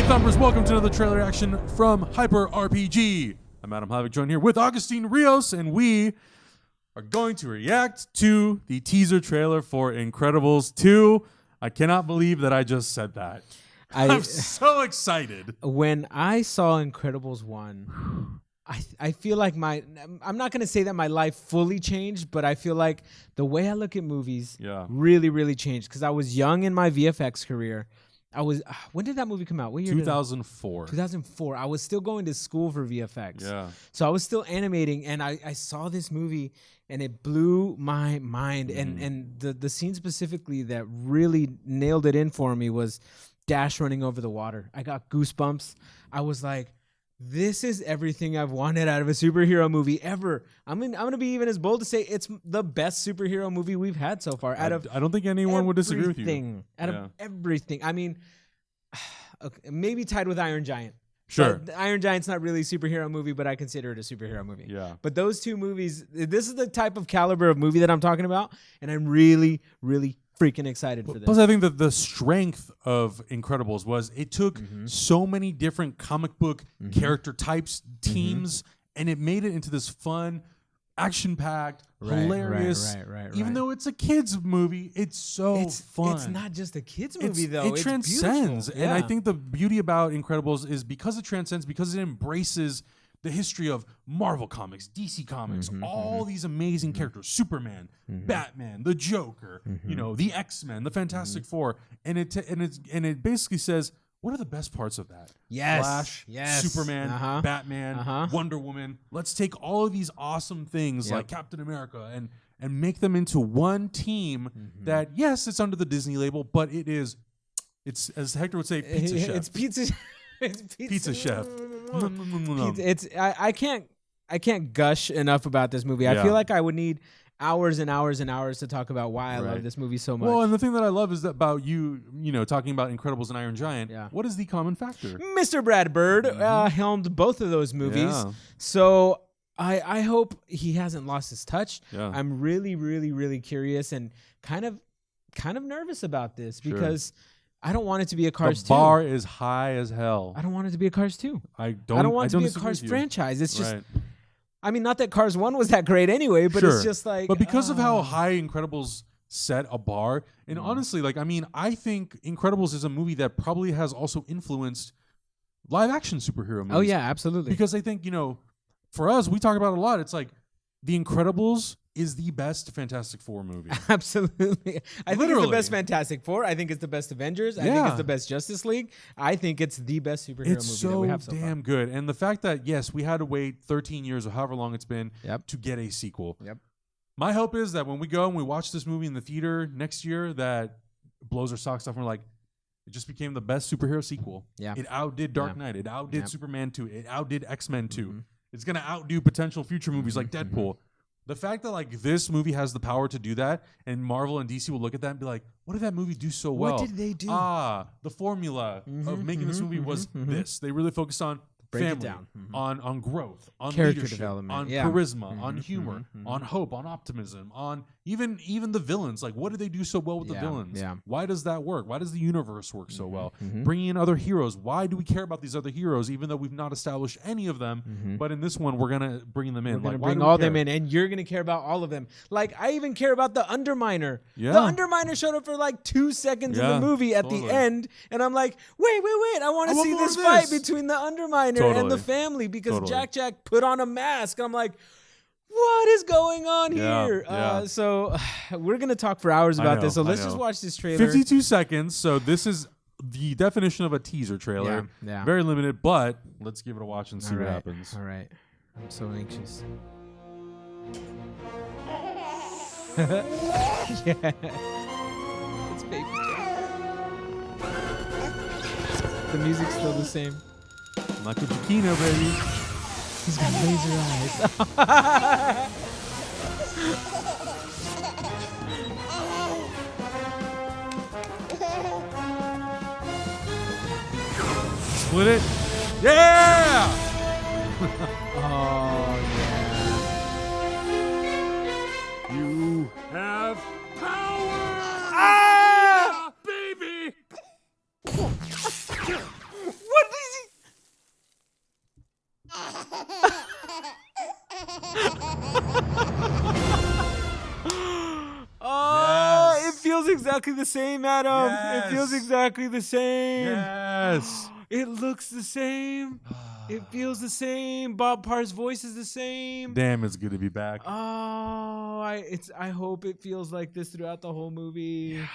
Thumpers, welcome to another trailer action from Hyper RPG. I'm Adam Havoc, joined here with Augustine Rios, and we are going to react to the teaser trailer for Incredibles 2. I cannot believe that I just said that. I'm so excited. When I saw Incredibles 1, I feel like I'm not going to say that my life fully changed, but I feel like the way I look at movies really, really changed because I was young in my VFX career. When did that movie come out? What year? 2004. 2004. I was still going to school for VFX. Yeah. So I was still animating, and I saw this movie, and it blew my mind. And the scene specifically that really nailed it in for me was Dash running over the water. I got goosebumps. I was like, this is everything I've wanted out of a superhero movie ever. I'm gonna be even as bold to say it's the best superhero movie we've had so far. I don't think anyone would disagree with you. Out of everything. I mean, okay, maybe tied with Iron Giant. Sure. Iron Giant's not really a superhero movie, but I consider it a superhero movie. Yeah. But those two movies, this is the type of caliber of movie that I'm talking about, and I'm really, really freaking excited for this. Plus, I think that the strength of Incredibles was it took so many different comic book character types, teams, and it made it into this fun, action-packed, hilarious. Right. Even though it's a kids movie, it's so fun. It's not just a kids movie, though. It transcends, and I think the beauty about Incredibles is because it transcends, because it embraces the history of Marvel Comics, DC Comics, all these amazing characters, Superman, Batman, the Joker, you know, the X-Men, the Fantastic Four, and it basically says, what are the best parts of that? Yes. Flash, Superman, Batman, Wonder Woman. Let's take all of these awesome things like Captain America and make them into one team that, yes, it's under the Disney label, but it's as Hector would say, pizza chef. It's pizza. It's pizza chef. I can't gush enough about this movie. I feel like I would need hours and hours and hours to talk about why I love this movie so much. Well, and the thing that I love is that about you know, talking about Incredibles and Iron Giant. What is the common factor? Mr. Brad Bird helmed both of those movies. So I hope he hasn't lost his touch. I'm really, really, really curious and kind of nervous about this because I don't want it to be a Cars 2. The bar is high as hell. I don't want it to be a Cars 2. I don't want it to be a Cars franchise. It's just, I mean, not that Cars 1 was that great anyway, but it's just like. But because of how high Incredibles set a bar, and honestly, like, I mean, I think Incredibles is a movie that probably has also influenced live action superhero movies. Oh, yeah, absolutely. Because I think, you know, for us, we talk about it a lot. It's like The Incredibles is the best Fantastic Four movie. Absolutely. I think it's the best Fantastic Four. I think it's the best Avengers. I think it's the best Justice League. I think it's the best superhero movie that we have so far. It's so damn good. And the fact that, yes, we had to wait 13 years or however long it's been to get a sequel. My hope is that when we go and we watch this movie in the theater next year, that blows our socks off and we're like, it just became the best superhero sequel. It outdid Dark Knight. It outdid Superman 2. It outdid X-Men 2. It's going to outdo potential future movies like Deadpool. The fact that like this movie has the power to do that, and Marvel and DC will look at that and be like, "What did that movie do so well? What did they do? The formula of making this movie was this. They really focused on family, on growth, on character leadership, development, on charisma, on humor, on hope, on optimism, on even the villains. Like, what did they do so well with the villains? Why does that work? Why does the universe work so well? Bringing in other heroes. Why do we care about these other heroes, even though we've not established any of them? But in this one, we're gonna bring them in. We're gonna bring all them in, and you're gonna care about all of them. Like, I even care about the Underminer. The Underminer showed up for like 2 seconds in the movie at the end, and I'm like, wait! I want to see this fight between the Underminer and the family because Jack put on a mask. And I'm like, what is going on here? So we're going to talk for hours about this. So let's just watch this trailer. 52 seconds. So this is the definition of a teaser trailer. Very limited, but let's give it a watch and see what happens. All right. I'm so anxious. It's Baby Jack. The music's still the same. Michael Giacchino, baby. He's got laser eyes. Split it. Yeah! Oh, yeah. You have power! Ah! Baby! What exactly the same, Adam. Yes. It feels exactly the same. Yes. It looks the same. It feels the same. Bob Parr's voice is the same. Damn, it's good to be back. Oh, I hope it feels like this throughout the whole movie. Yeah.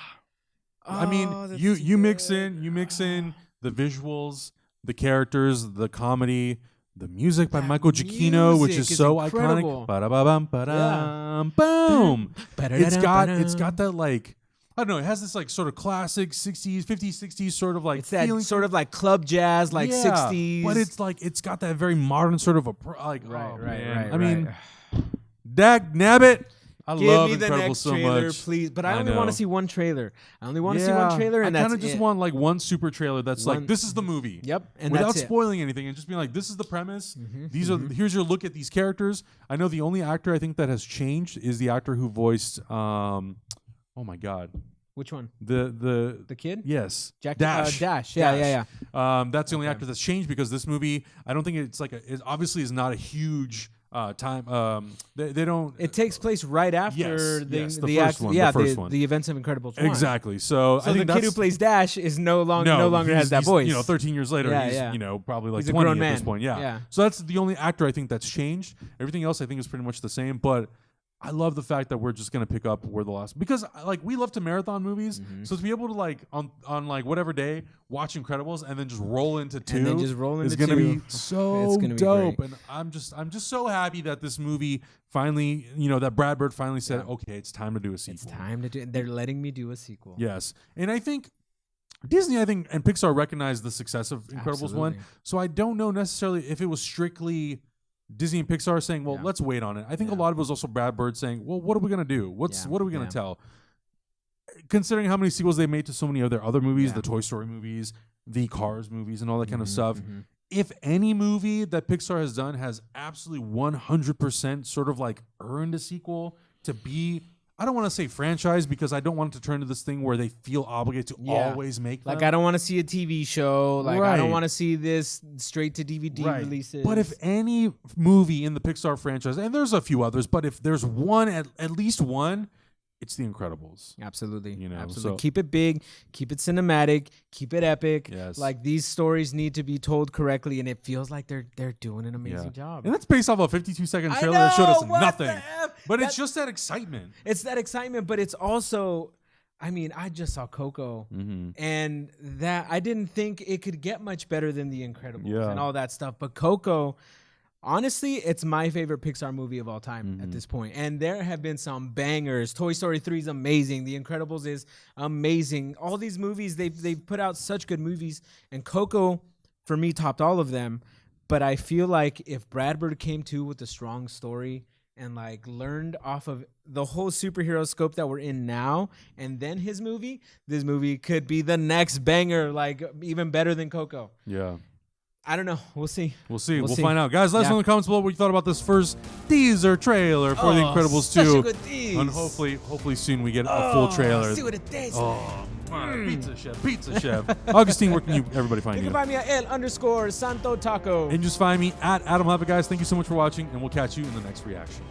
Oh, I mean, you mix in the visuals, the characters, the comedy, the music by Michael Giacchino, which is so incredible. iconic. Ba-da-ba-bum, ba-dam, boom. It's got that like, I don't know, it has this like sort of classic 60s, 50s, 60s sort of like it's that feeling, sort of like club jazz, like 60s. But it's like it's got that very modern sort of right. I mean, dag nabbit. I love me the Incredibles next so trailer, much, please. But I only want to see one trailer. And I kind of just want like one super trailer that's like, this is the movie. Yep, and without that's spoiling anything, and just being like, this is the premise. Here's your look at these characters. I know the only actor I think that has changed is the actor who voiced. Oh my God. Which one? The kid? Yes. Dash. Dash. Yeah. That's the only actor that's changed because this movie, I don't think it's like it obviously is not a huge time. They don't. It takes place right after the first one. The events of Incredibles 1. Exactly. So I think the kid who plays Dash is no longer has that voice. 13 years later, he's probably like 20 at this point. Yeah. So that's the only actor I think that's changed. Everything else I think is pretty much the same, but I love the fact that we're just gonna pick up where the last, because like we love to marathon movies, so to be able to like on like whatever day watch Incredibles and then just roll into 2 is gonna be so dope. And I'm just so happy that this movie finally, that Brad Bird finally said, okay, it's time to do a sequel. It's time to do. They're letting me do a sequel. Yes, and I think Disney, and Pixar recognized the success of Incredibles 1. So I don't know necessarily if it was strictly Disney and Pixar saying, well, let's wait on it. I think a lot of it was also Brad Bird saying, well, what are we going to do? What are we going to tell? Considering how many sequels they made to so many of their other movies, the Toy Story movies, the Cars movies, and all that kind of stuff. If any movie that Pixar has done has absolutely 100% sort of like earned a sequel to be, I don't want to say franchise because I don't want it to turn into this thing where they feel obligated to always make them. Like, I don't want to see a TV show. Like, I don't want to see this straight to DVD releases. But if any movie in the Pixar franchise, and there's a few others, but if there's one, at least one, it's The Incredibles. Absolutely. Absolutely. So keep it big, keep it cinematic, keep it epic. Yes. Like, these stories need to be told correctly, and it feels like they're doing an amazing job. And that's based off a 52-second trailer that showed us nothing. But it's just that excitement. It's that excitement, but it's also, I mean, I just saw Coco, and that I didn't think it could get much better than The Incredibles and all that stuff. But Coco, honestly, it's my favorite Pixar movie of all time at this point. And there have been some bangers. Toy Story 3 is amazing. The Incredibles is amazing. All these movies, they've put out such good movies. And Coco, for me, topped all of them. But I feel like if Brad Bird came to with a strong story and like learned off of the whole superhero scope that we're in now, and then this movie could be the next banger, like even better than Coco. Yeah. I don't know. We'll see. We'll find out. Guys, let us know in the comments below what you thought about this first teaser trailer for The Incredibles 2. Such a good tease. And hopefully soon we get a full trailer. See what it tastes Pizza chef. Augustine, where can everybody find you? You can find me at @_Santo Taco. And just find me at Adam Levitt, guys. Thank you so much for watching, and we'll catch you in the next reaction.